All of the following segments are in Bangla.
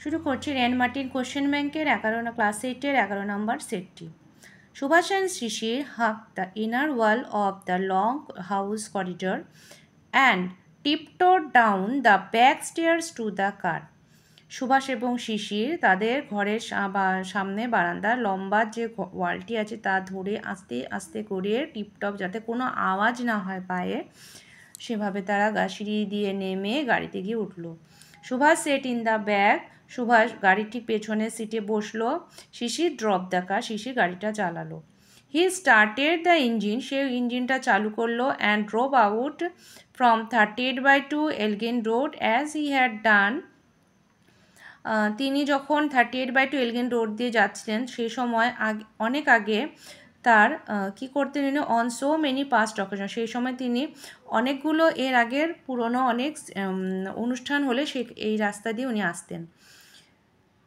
শুরু করছি রেন মার্টিন কোশ্চেন ব্যাংকের ক্লাস 8-এর 11 নম্বর সেটটি। Subhash and Shishir hugged the inner wall of the long house corridor and tiptoed down the back stairs to the car. Subhash এবং শিশির তাদের ঘরের সামনে বারান্দার লম্বা যে ওয়ালটি আছে তা ধরে আস্তে আস্তে করে টিপটপ যাতে কোনো আওয়াজ না হয় পায়ে সেভাবে তারা সিঁড়ি দিয়ে নেমে গাড়িতে গিয়ে উঠল। Subhash set in the back, Subhash গাড়িটির পেছনে সিটে বসলো। শিশির ড্রপ দ্য কার, শিশির গাড়িটা চালালো। হি স্টার্টেড দ্য ইঞ্জিন, সে ইঞ্জিনটা চালু করলো and drove out from 38/2 Elgin road as he had done. তিনি যখন 38/2 এলগিন রোড দিয়ে যাচ্ছিলেন সেই সময় অনেক আগে তার কি করতেন on so many past occasion, সেই সময় তিনি অনেকগুলো এর আগের পুরনো অনেক অনুষ্ঠান হলে এই রাস্তা দিয়ে উনি আসতেন।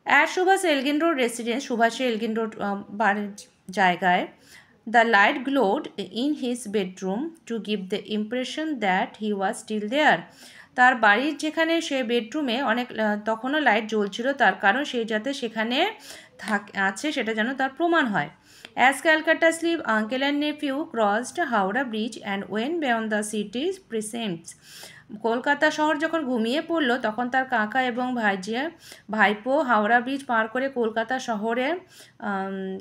At Subhas Elgin Road residence, সুভাষের এলগিন রোড বাড়ির জায়গায় the light glowed in his bedroom to give the impression that he was still there. তার বাড়ির যেখানে সে বেডরুমে অনেক তখনও লাইট জ্বলছিল, তার কারণ সে যাতে সেখানে আছে সেটা যেন তার প্রমাণ হয়। As Calcutta sleep, uncle and nephew crossed Howrah Bridge and went beyond the city's precincts. Kolkata শহর যখন ঘুমিয়ে পড়ল তখন তার কাকা এবং ভাইপো হাওড়া ব্রিজ পার করে কলকাতা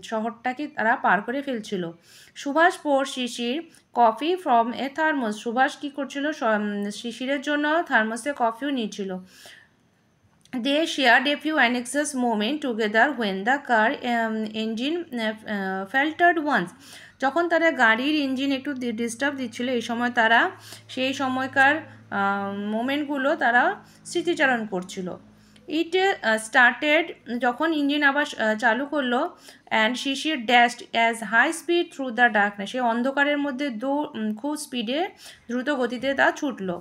শহরটাকে তারা পার করে ফেলছিল। Subhas pour Sisir coffee from a thermos, Subhas কী করছিল শিশিরের জন্য থার্মোসে কফিও নিয়েছিল। They shared a few anxious moments together when the car engine faltered once. যখন তারা গাড়ির ইঞ্জিন একটু ডিস্টার্ব দিচ্ছিল এই সময় তারা সেই সময়কার মোমেন্টগুলো তারা স্মৃতিচারণ করছিল। ইট স্টার্টেড, যখন ইঞ্জিন আবার চালু করলো, and Sisir dashed as high speed through the darkness, সে অন্ধকারের মধ্যে খুব স্পিডে দ্রুত গতিতে তা ছুটলো।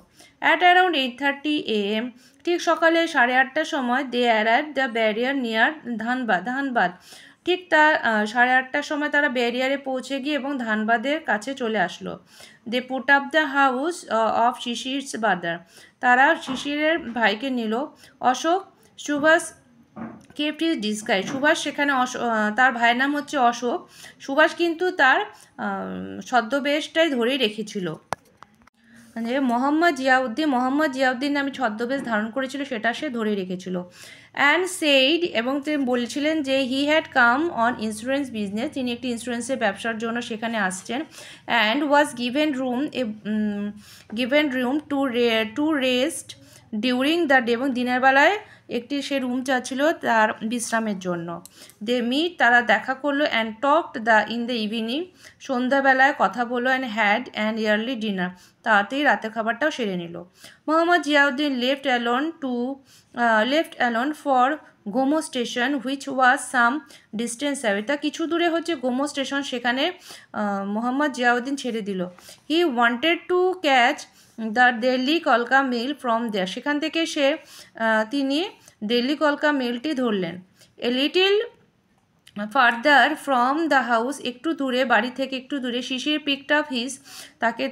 অ্যাট অ্যারাউন্ড 8:30 AM, ঠিক সকালে 8:30টার সময় they arrive the barrier near Dhanbad, ঠিক তার 8:30টার সময় তারা ব্যারিয়ারে পৌঁছে গিয়ে এবং ধানবাদের কাছে চলে আসলো। They put up the house of Sisir's brother, তারা শিশিরের ভাইকে নিল। Ashok Subhas kept his disguise, Subhas সেখানে তার ভাইয়ের নাম হচ্ছে অশোক, সুভাষ কিন্তু তার ছদ্মবেশটাই ধরেই রেখেছিল। মানে মোহাম্মদ জিয়াউদ্দিন নামে ছদ্মবেশ ধারণ করেছিল সেটা সে ধরে রেখেছিল। অ্যান্ড সেইড, এবং তিনি বলছিলেন যে he had come on insurance business, তিনি একটি ইন্স্যুরেন্সের ব্যবসার জন্য সেখানে আসছেন। And was given room to rest during the day, এবং দিনের বেলায় একটি সে রুম চাচ্ছিল তার বিশ্রামের জন্য। দে মিট, তারা দেখা করলো। And talked in the evening, সন্ধ্যাবেলায় কথা বললো। And had an yearly dinner, তাড়াতাড়ি রাতের খাবারটাও সেরে নিল। Mohammad Ziauddin left alone for Gomoh station which was some distance away, তা কিছু দূরে হচ্ছে গোমো স্টেশন, সেখানে মোহাম্মদ জিয়াউদ্দিন ছেড়ে দিল। He wanted to catch the Delhi কলকা মেল ফ্রম দেয়ার, সেখান থেকে তিনি দিল্লি কলকা মেলটি ধরলেন। A little further from the house, একটু দূরে, বাড়ি থেকে একটু দূরে, শিশির পিকড আপ তাকে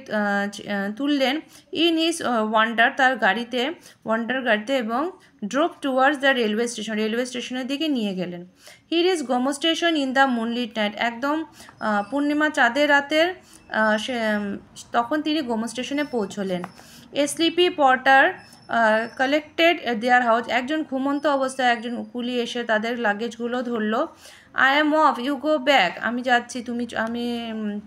তুললেন ইন হিজ তার গাড়িতে এবং ড্রোভ টুয়ার্ডস দ্য রেলওয়ে স্টেশনের দিকে নিয়ে গেলেন। He reach Gomoh station in the moonlit night, একদম পূর্ণিমা চাঁদের রাতের তখন তিনি গোমো স্টেশনে পৌঁছলেন। A sleepy porter collected their house, একজন ঘুমন্ত অবস্থায় একজন কুলি এসে তাদের লাগেজগুলো ধরলো। I am off, you go back, আমি যাচ্ছি, আমি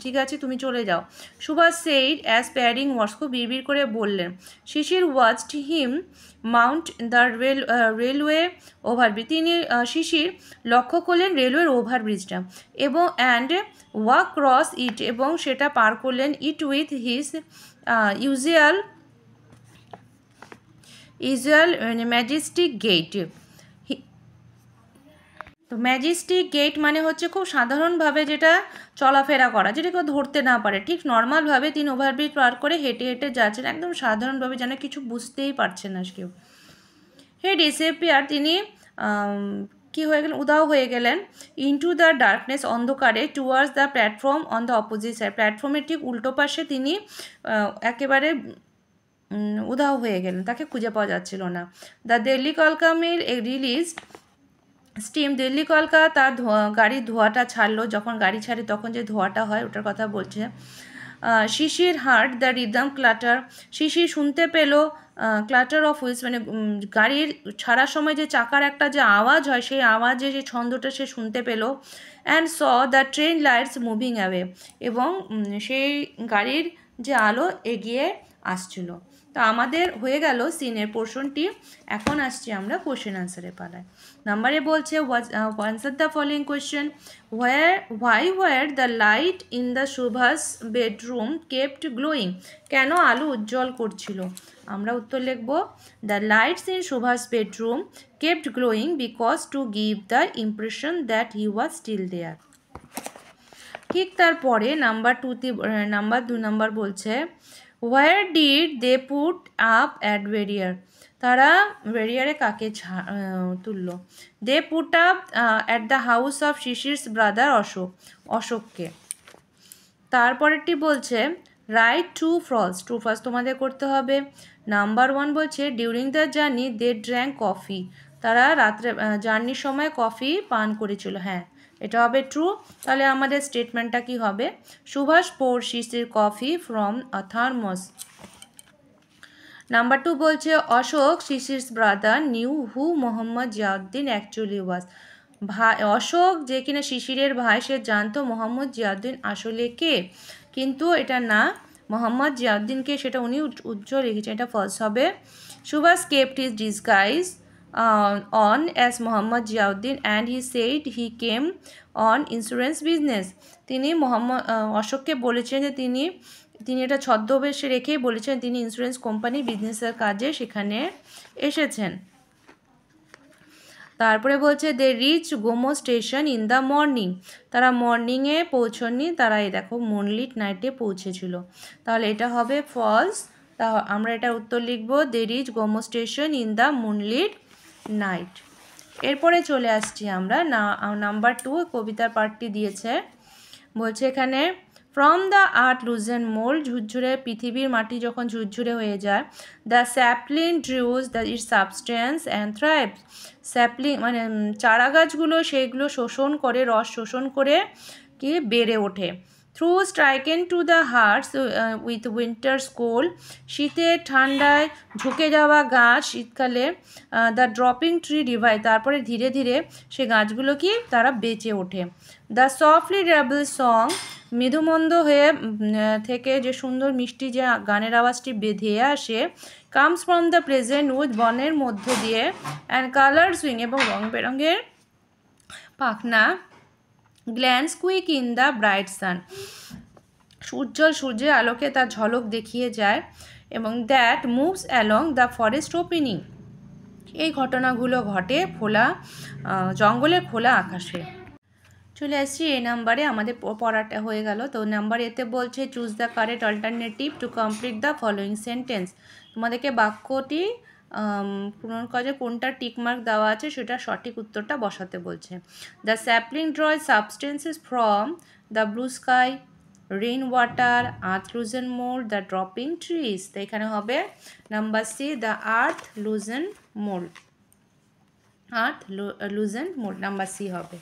ঠিক আছে তুমি চলে যাও। Subhas said as parting words, খুব বিড়বিড় করে বললেন। Sisir watched him mount the railway overbridge, তিনি শিশির লক্ষ্য করলেন রেলওয়ের ওভারব্রিজটা এবং অ্যান্ড ওয়াক ক্রস ইট, এবং সেটা পার করলেন। It with his usual majestic gate, তো ম্যাজেস্টিক গেট মানে হচ্ছে খুব সাধারণভাবে যেটা চলাফেরা করা, যেটা কেউ ধরতে না পারে, ঠিক নর্মালভাবে তিনি ওভারব্রিজ পার করে হেঁটে হেঁটে যাচ্ছেন, একদম সাধারণভাবে যেন কিছু বুঝতেই পারছেন না কেউ। হে ডিসঅ্যাপিয়ার, তিনি কি হয়ে গেলেন, উধাও হয়ে গেলেন। ইনটু দ্য ডার্কনেস, অন্ধকারে, towards the platform on the opposite side, প্ল্যাটফর্মের ঠিক উল্টো পাশে তিনি একেবারে উধাও হয়ে গেলেন, তাকে খুঁজে পাওয়া যাচ্ছিল না। দ্য দিল্লি কলকা মিল রিলিজ স্টিম, দিল্লি কলকা তার গাড়ির ধোঁয়াটা ছাড়লো, যখন গাড়ি ছাড়ে তখন যে ধোঁয়াটা হয় ওটার কথা বলছে। শিশির হার্ট দ্য রিদম ক্লাটার, শিশির শুনতে পেল ক্লাটার অফ হুইলস, মানে গাড়ির ছাড়ার সময় যে চাকার একটা যে আওয়াজ হয় সেই আওয়াজে যে ছন্দটা সে শুনতে পেল। And saw the train lights moving away, এবং সেই গাড়ির যে আলো এগিয়ে আসছিল। তো আমাদের হয়ে গেল সিনের পোর্শনটি। এখন আসছি আমরা কোয়েশ্চেন আনসারের পালায়। নাম্বারে বলছে answer the following question, why were the light in the Subhas bedroom kept glowing, কেন আলো উজ্জ্বল করছিল? আমরা উত্তর লিখব, the lights in Subhas bedroom kept glowing because to give the impression that he was still there. ঠিক তারপরে নাম্বার 2 বলছে, where did they put up at barrier, তারা ব্যারিয়ারে কাকে তুলল? They put up at the house of Sisir's brother অশোককে। তারপরেরটি বলছে, right true false, true false তোমাদের করতে হবে। নাম্বার 1 বলছে, during the journey they drank coffee, তারা রাত্রে জার্নির সময় কফি পান করেছিল। হ্যাঁ, এটা হবে ট্রু। তাহলে আমাদের স্টেটমেন্টটা কি হবে? Subhas pour Sisir coffee from a thermos. Number 2 বলছে, Ashok Sisir's brother knew who Mohammad Ziauddin actually was, ভাই অশোক যে কিনা শিশিরের ভাই, সে জানতো মোহাম্মদ জিয়াউদ্দিন আসলে কে, কিন্তু এটা না, মোহাম্মদ জিয়াউদ্দিনকে সেটা উনি উজ্জ্বল রেখেছেন, এটা ফলস হবে। Subhash kept his disguise on as Muhammad Ziauddin and he said he came on insurance business, তিনি অশোককে বলেছেন যে তিনি এটা ছদ্মবেশে রেখেই বলেছেন তিনি ইন্স্যুরেন্স কোম্পানি বিজনেসের কাজে সেখানে এসেছেন। তারপরে বলছে, they reach Gomoh station in the morning, তারা মর্নিংয়ে পৌঁছননি, তারা এই দেখো মুনলিট নাইটে পৌঁছেছিল। তাহলে এটা হবে ফলস। তা আমরা এটার উত্তর লিখব, they reach Gomoh station in the moonlit night. এরপরে চলে আসছি আমরা নাম্বার 2, কবিতার পার্টটি দিয়েছে। বলছে এখানে, from the earth loosen mould, ঝুরঝুরে পৃথিবীর মাটি যখন ঝুরঝুরে হয়ে যায়, the sapling draws the it substance and thrives, sapling মানে চারা গাছগুলো সেইগুলো শোষণ করে, রস শোষণ করে কি বেড়ে ওঠে। Through stricken to the hearts with winters cold, শীতের ঠান্ডায় ঝুঁকে যাওয়া গাছ শীতকালে, দ্য ড্রপিং ট্রি রিভাইভ, তারপরে ধীরে ধীরে সে গাছগুলো কি তারা বেঁচে ওঠে। দ্য সফটলি রেবল সং, মৃদুমন্দ হয়ে থেকে যে সুন্দর মিষ্টি যে গানের আওয়াজটি ধেয়ে আসে, comes from the present with, বনের মধ্য দিয়ে, অ্যান্ড কালার সুইং, এবং রং বেরঙের পাখনা, glance quick in the bright sun, উজ্জ্বল সূর্যের আলোকে তার ঝলক দেখিয়ে যায়, এবং that moves along the forest opening, এই ঘটনাগুলো ঘটে জঙ্গলের খোলা আকাশে। চলে আসছি এই নাম্বারে, আমাদের পড়াটা হয়ে গেল। তো নাম্বার এতে বলছে, choose the correct alternative to complete the following sentence, তোমাদেরকে বাক্যটি পূরণ কাজে কোনটা টিকমার্ক দেওয়া আছে সেটা সঠিক উত্তরটা বসাতে বলছে। The sapling draw substances from the blue sky, rain water, earth loosen mould, the dropping trees. তো এখানে হবে number C, the earth loosen mould, earth loosen mould, number C হবে।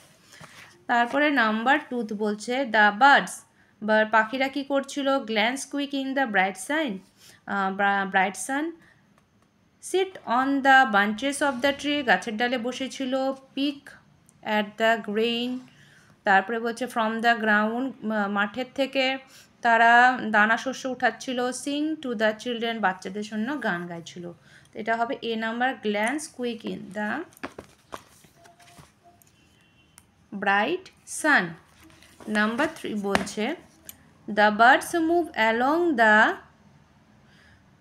তারপরে নাম্বার 2 বলছে, দ্য বার্ডস, পাখিরা কী করছিল? Glance quick in the bright San, sit on the বাঞ্চেস of the tree, গাছের ডালে বসেছিল, পিক অ্যাট দ্য গ্রেইন, তারপরে বলছে ফ্রম দ্য গ্রাউন্ড, মাঠের থেকে তারা দানা শস্য উঠাচ্ছিল, সিং টু দ্য চিলড্রেন, বাচ্চাদের জন্য গান গাইছিল। তো এটা হবে A number, glance quick in the bright sun. Number 3 বলছে, the birds move along the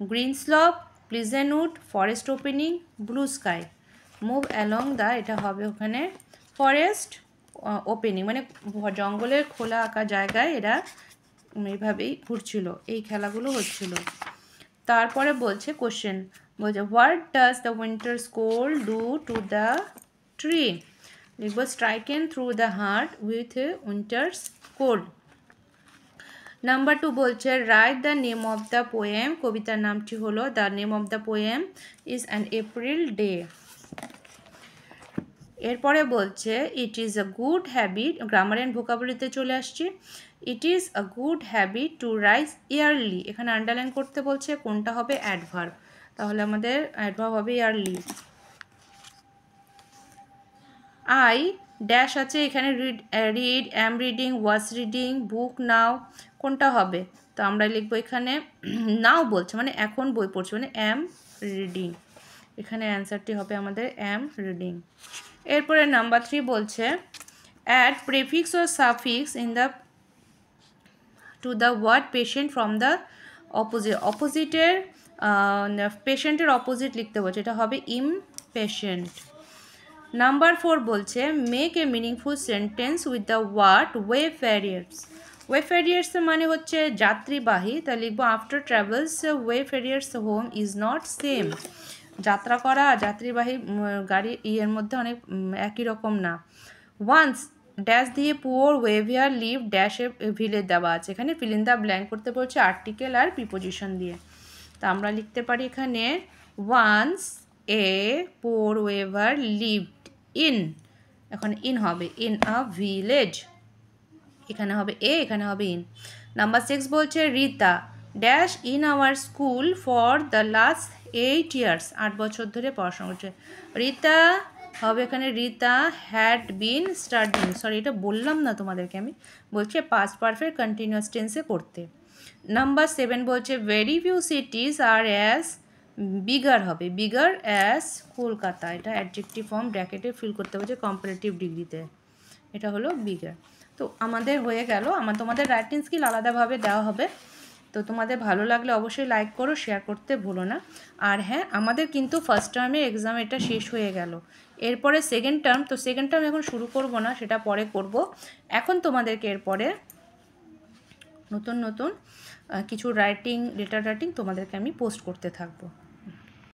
green slope, pleasant wood, forest opening, blue sky. Move along the, এটা হবে ওখানে ফরেস্ট ওপেনিং, মানে জঙ্গলের খোলা আঁকা জায়গায় এরা এইভাবেই ঘুরছিল, এই খেলাগুলো হচ্ছিল। তারপরে বলছে কোশ্চেন, বলছে, what does the winters cold do to the tree, লিখব stricken through the heart with winters cold. Number 2 বলছে write the name of the poem, কবিতার নামটি হলো the name of the poem is an April day. এরপরে বলছে it is a good habit, grammar and ভোকাবুলারিতে চলে আসছি। It is a good habit to rise early, এখানে আন্ডারলাইন করতে বলছে কোনটা হবে অ্যাডভার্ব, তাহলে আমাদের অ্যাডভার্ব হবে ইয়ারলি। আই ড্যাশ আছে এখানে read am reading, was reading, book now, কোনটা হবে? তো আমরা লিখবো এখানে নাও বলছে মানে এখন বই পড়ছে মানে অ্যাম রিডিং, এখানে অ্যান্সারটি হবে আমাদের অ্যাম রিডিং। এরপরে নাম্বার 3 বলছে add prefix or suffix in the to the word patient from the opposite, অপোজিটের পেশেন্টের অপোজিট লিখতে বলছে, এটা হবে impatient। নাম্বার 4 বলছে make a meaningful sentence with the word wayfarers, wayfarers মানে হচ্ছে যাত্রীবাহী, তা লিখবো after travels wayfarers home is not same, যাত্রা করা যাত্রীবাহী গাড়ি ইয়ের মধ্যে অনেক একই রকম না। ওয়ান্স ড্যাশ দিয়ে পুয়ার ওয়েভিয়ার লিভ ড্যাশে ভিলেজ দেওয়া আছে, এখানে ফিল ইন দ্য ব্ল্যাঙ্ক করতে বলছে আর্টিকেল আর প্রিপোজিশন দিয়ে, তা আমরা লিখতে পারি এখানে once a poor weaver lived in, এখন ইন হবে ইন আ ভিলেজ, এখানে হবে এ এখানে হবে ইন। নাম্বার 6 বলছে Rita dash in our school for the last 8 years, 8 বছর ধরে পড়াশোনা করছে, রিতা হবে এখানে Rita had been studying, sorry এটা বললাম না তোমাদেরকে, আমি বলছি পাস্ট পারফেক্ট কন্টিনিউয়াস টেন্সে করতে। নাম্বার 7 বলছে ভেরি ফিউ সিটিজ আর অ্যাজ বিগার হবে বিগার অ্যাজ কলকাতা, এটা অ্যাডজেক্টিভ ফর্ম ব্র্যাকেটে ফিল করতে বলছে কম্পারেটিভ ডিগ্রিতে, এটা হলো বিগার। তো আমাদের হয়ে গেল, তোমাদের রাইটিং স্কিল আলাদাভাবে দেওয়া হবে, তো তোমাদের ভালো লাগলে অবশ্যই লাইক করো, শেয়ার করতে ভুলো না। আর হ্যাঁ আমাদের কিন্তু ফার্স্ট টার্মের এক্সাম এটা শেষ হয়ে গেল, এরপরে সেকেন্ড টার্ম, তো সেকেন্ড টার্ম এখন শুরু করব না, সেটা পরে করব। এখন তোমাদেরকে এরপরে নতুন নতুন কিছু রাইটিং লেটার রাইটিং তোমাদেরকে আমি পোস্ট করতে থাকবো।